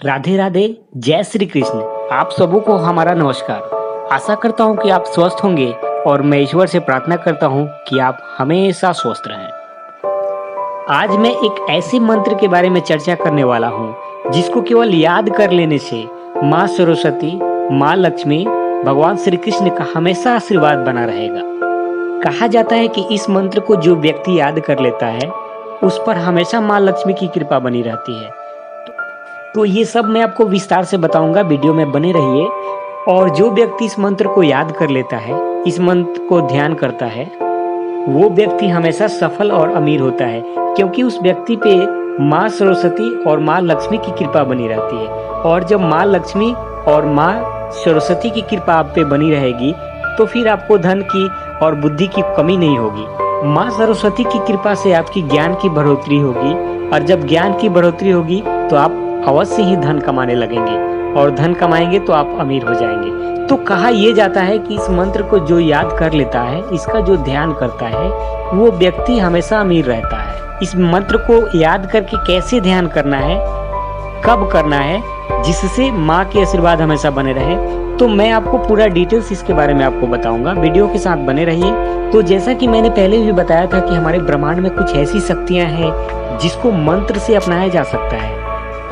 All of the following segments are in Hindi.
राधे राधे। जय श्री कृष्ण। आप सबों को हमारा नमस्कार। आशा करता हूँ कि आप स्वस्थ होंगे और मैं ईश्वर से प्रार्थना करता हूँ कि आप हमेशा स्वस्थ रहें। आज मैं एक ऐसे मंत्र के बारे में चर्चा करने वाला हूँ जिसको केवल याद कर लेने से माँ सरस्वती, माँ लक्ष्मी, भगवान श्री कृष्ण का हमेशा आशीर्वाद बना रहेगा। कहा जाता है कि इस मंत्र को जो व्यक्ति याद कर लेता है उस पर हमेशा माँ लक्ष्मी की कृपा बनी रहती है। तो ये सब मैं आपको विस्तार से बताऊंगा, वीडियो में बने रहिए। और जो व्यक्ति इस मंत्र को याद कर लेता है, इस मंत्र को ध्यान करता है, वो व्यक्ति हमेशा सफल और अमीर होता है, क्योंकि उस व्यक्ति पे माँ सरस्वती और माँ लक्ष्मी की कृपा बनी रहती है। और जब माँ लक्ष्मी और माँ सरस्वती की कृपा आप पे बनी रहेगी तो फिर आपको धन की और बुद्धि की कमी नहीं होगी। माँ सरस्वती की कृपा से आपकी ज्ञान की बढ़ोतरी होगी, और जब ज्ञान की बढ़ोतरी होगी तो आप अवश्य ही धन कमाने लगेंगे, और धन कमाएंगे तो आप अमीर हो जाएंगे। तो कहा यह जाता है कि इस मंत्र को जो याद कर लेता है, इसका जो ध्यान करता है, वो व्यक्ति हमेशा अमीर रहता है। इस मंत्र को याद करके कैसे ध्यान करना है, कब करना है, जिससे माँ के आशीर्वाद हमेशा बने रहे, तो मैं आपको पूरा डिटेल्स इसके बारे में आपको बताऊंगा। वीडियो के साथ बने रहिए। तो जैसा कि मैंने पहले भी बताया था कि हमारे ब्रह्मांड में कुछ ऐसी शक्तियां हैं जिसको मंत्र से अपनाया जा सकता है,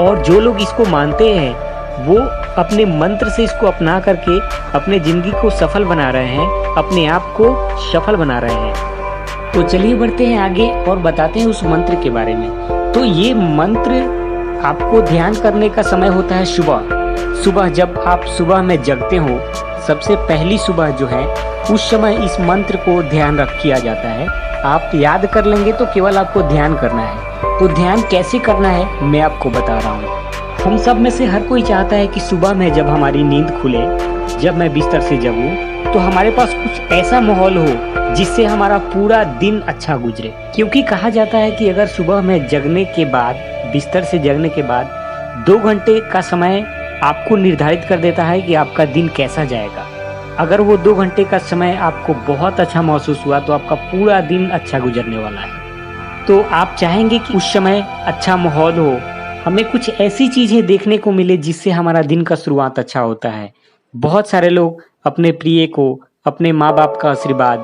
और जो लोग इसको मानते हैं वो अपने मंत्र से इसको अपना करके अपने जिंदगी को सफल बना रहे हैं, अपने आप को सफल बना रहे हैं। तो चलिए बढ़ते हैं आगे और बताते हैं उस मंत्र के बारे में। तो ये मंत्र आपको ध्यान करने का समय होता है सुबह। जब आप सुबह में जगते हो, सबसे पहली सुबह जो है, उस समय इस मंत्र को ध्यान किया जाता है। आप याद कर लेंगे तो केवल आपको ध्यान करना है। तो ध्यान कैसे करना है मैं आपको बता रहा हूँ। हम सब में से हर कोई चाहता है कि सुबह में जब हमारी नींद खुले, जब मैं बिस्तर से जगूं, तो हमारे पास कुछ ऐसा माहौल हो जिससे हमारा पूरा दिन अच्छा गुजरे। क्योंकि कहा जाता है कि अगर सुबह में जगने के बाद, बिस्तर से जगने के बाद 2 घंटे का समय आपको निर्धारित कर देता है कि आपका दिन कैसा जाएगा। अगर वो 2 घंटे का समय आपको बहुत अच्छा महसूस हुआ तो आपका पूरा दिन अच्छा गुजरने वाला है। तो आप चाहेंगे कि उस समय अच्छा माहौल हो, हमें कुछ ऐसी चीजें देखने को मिले जिससे हमारा दिन का शुरुआत अच्छा होता है। बहुत सारे लोग अपने प्रिय को, अपने माँ बाप का आशीर्वाद,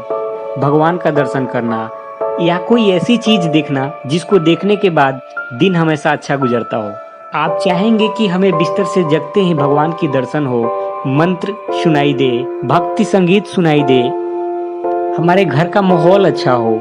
भगवान का दर्शन करना, या कोई ऐसी चीज देखना जिसको देखने के बाद दिन हमेशा अच्छा गुजरता हो। आप चाहेंगे कि हमें बिस्तर से जगते ही भगवान की दर्शन हो, मंत्र सुनाई दे, भक्ति संगीत सुनाई दे, हमारे घर का माहौल अच्छा हो।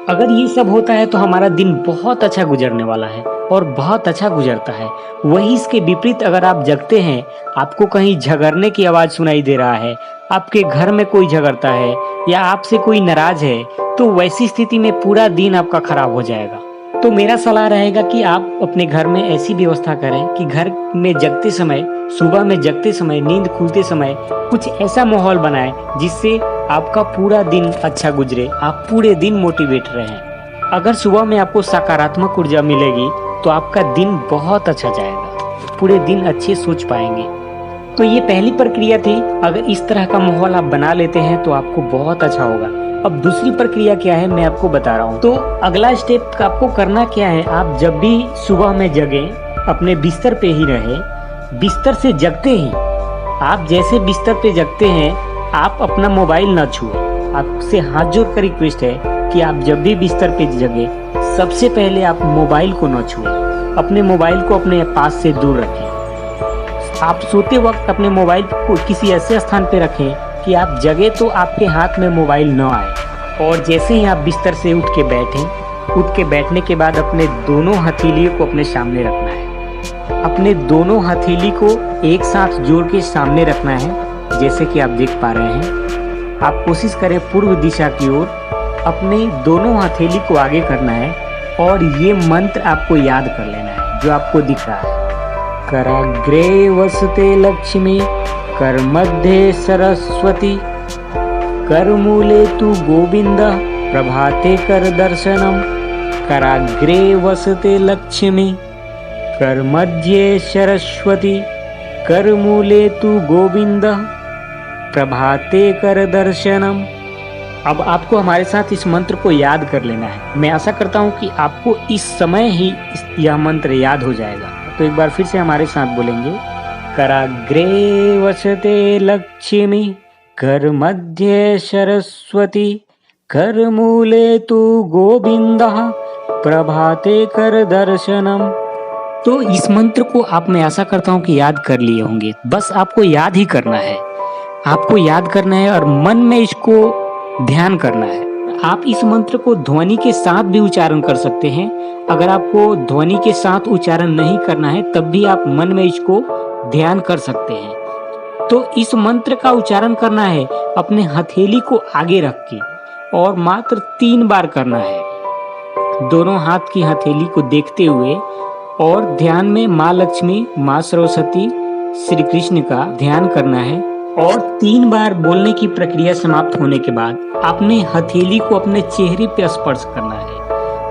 अगर ये सब होता है तो हमारा दिन बहुत अच्छा गुजरने वाला है और बहुत अच्छा गुजरता है। वही इसके विपरीत, अगर आप जगते हैं, आपको कहीं झगड़ने की आवाज सुनाई दे रहा है, आपके घर में कोई झगड़ता है या आपसे कोई नाराज है, तो वैसी स्थिति में पूरा दिन आपका खराब हो जाएगा। तो मेरा सलाह रहेगा कि आप अपने घर में ऐसी व्यवस्था करें कि घर में जगते समय, सुबह में जगते समय, नींद खुलते समय कुछ ऐसा माहौल बनाएं जिससे आपका पूरा दिन अच्छा गुजरे, आप पूरे दिन मोटिवेट रहें। अगर सुबह में आपको सकारात्मक ऊर्जा मिलेगी तो आपका दिन बहुत अच्छा जाएगा, पूरे दिन अच्छे सोच पाएंगे। तो ये पहली प्रक्रिया थी। अगर इस तरह का माहौल आप बना लेते हैं तो आपको बहुत अच्छा होगा। अब दूसरी प्रक्रिया क्या है मैं आपको बता रहा हूँ। तो अगला स्टेप आपको करना क्या है, आप जब भी सुबह में जगें, अपने बिस्तर पे ही रहे। बिस्तर से जगते ही, आप जैसे बिस्तर पे जगते हैं, आप अपना मोबाइल ना छुए। आपसे हाथ जोड़कर रिक्वेस्ट है कि आप जब भी बिस्तर पे जगे, सबसे पहले आप मोबाइल को न छुए। अपने मोबाइल को अपने पास से दूर रखें। आप सोते वक्त अपने मोबाइल को किसी ऐसे स्थान पे रखें कि आप जगे तो आपके हाथ में मोबाइल न आए। और जैसे ही आप बिस्तर से उठ के बैठें, उठ के बैठने के बाद अपने दोनों हथेलियों को अपने सामने रखना है। अपने दोनों हथेली को एक साथ जोड़ के सामने रखना है, जैसे कि आप देख पा रहे हैं। आप कोशिश करें पूर्व दिशा की ओर अपने दोनों हथेली को आगे करना है, और ये मंत्र आपको याद कर लेना है जो आपको दिख रहा है। कराग्रे वसते लक्ष्मी, कर मध्ये सरस्वती, कर मूले तु गोविंद, प्रभाते कर दर्शनम। कराग्रे वसते लक्ष्मी, कर मध्ये सरस्वती, कर मूले तु गोविंद, प्रभाते कर दर्शनम। अब आपको हमारे साथ इस मंत्र को याद कर लेना है। मैं आशा करता हूँ कि आपको इस समय ही यह मंत्र याद हो जाएगा। तो एक बार फिर से हमारे साथ बोलेंगे। कराग्रे वसते लक्ष्मी, कर मध्य सरस्वती, कर मूले तु गोविंदः, प्रभाते कर दर्शनम। तो इस मंत्र को आप, मैं आशा करता हूँ कि याद कर लिए होंगे। बस आपको याद ही करना है, आपको याद करना है और मन में इसको ध्यान करना है। आप इस मंत्र को ध्वनि के साथ भी उच्चारण कर सकते हैं। अगर आपको ध्वनि के साथ उच्चारण नहीं करना है तब भी आप मन में इसको ध्यान कर सकते हैं। तो इस मंत्र का उच्चारण करना है अपने हथेली को आगे रख के और मात्र 3 बार करना है, दोनों हाथ की हथेली को देखते हुए, और ध्यान में माँ लक्ष्मी, माँ सरस्वती, श्री कृष्ण का ध्यान करना है। और 3 बार बोलने की प्रक्रिया समाप्त होने के बाद अपने हथेली को अपने चेहरे पे स्पर्श करना है।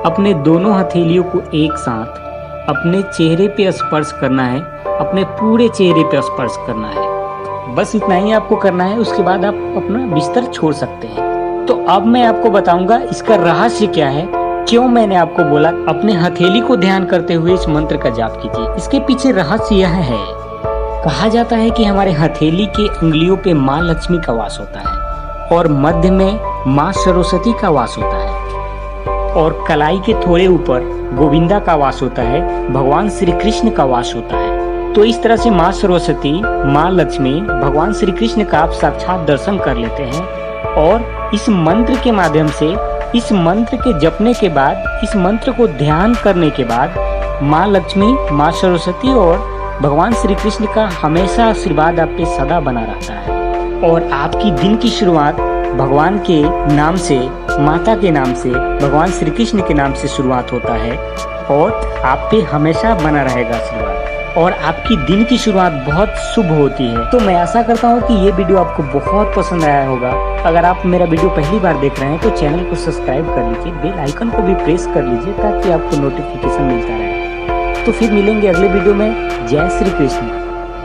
अपने दोनों हथेलियों को एक साथ अपने चेहरे पे स्पर्श करना है, अपने पूरे चेहरे पे स्पर्श करना है। बस इतना ही आपको करना है। उसके बाद आप अपना बिस्तर छोड़ सकते हैं। तो अब मैं आपको बताऊंगा इसका रहस्य क्या है, क्यों मैंने आपको बोला अपने हथेली को ध्यान करते हुए इस मंत्र का जाप कीजिए। इसके पीछे रहस्य यह है, कहा जाता है कि हमारे हथेली के उंगलियों पे माँ लक्ष्मी का वास होता है और मध्य में माँ सरस्वती का वास होता है और कलाई के थोड़े ऊपर गोविंदा का वास होता है, भगवान श्री कृष्ण का वास होता है। तो इस तरह से माँ सरस्वती, माँ लक्ष्मी, भगवान श्री कृष्ण का आप साक्षात दर्शन कर लेते हैं। और इस मंत्र के माध्यम से, इस मंत्र के जपने के बाद, इस मंत्र को ध्यान करने के बाद माँ लक्ष्मी, माँ सरस्वती और भगवान श्री कृष्ण का हमेशा आशीर्वाद आप पे सदा बना रहता है और आपकी दिन की शुरुआत भगवान के नाम से, माता के नाम से, भगवान श्री कृष्ण के नाम से शुरुआत होता है और आप पे हमेशा बना रहेगा आशीर्वाद और आपकी दिन की शुरुआत बहुत शुभ होती है। तो मैं आशा करता हूँ कि ये वीडियो आपको बहुत पसंद आया होगा। अगर आप मेरा वीडियो पहली बार देख रहे हैं तो चैनल को सब्सक्राइब कर लीजिए, बेल आइकन को भी प्रेस कर लीजिए ताकि आपको नोटिफिकेशन मिलता रहे। तो फिर मिलेंगे अगले वीडियो में। जय श्री कृष्ण।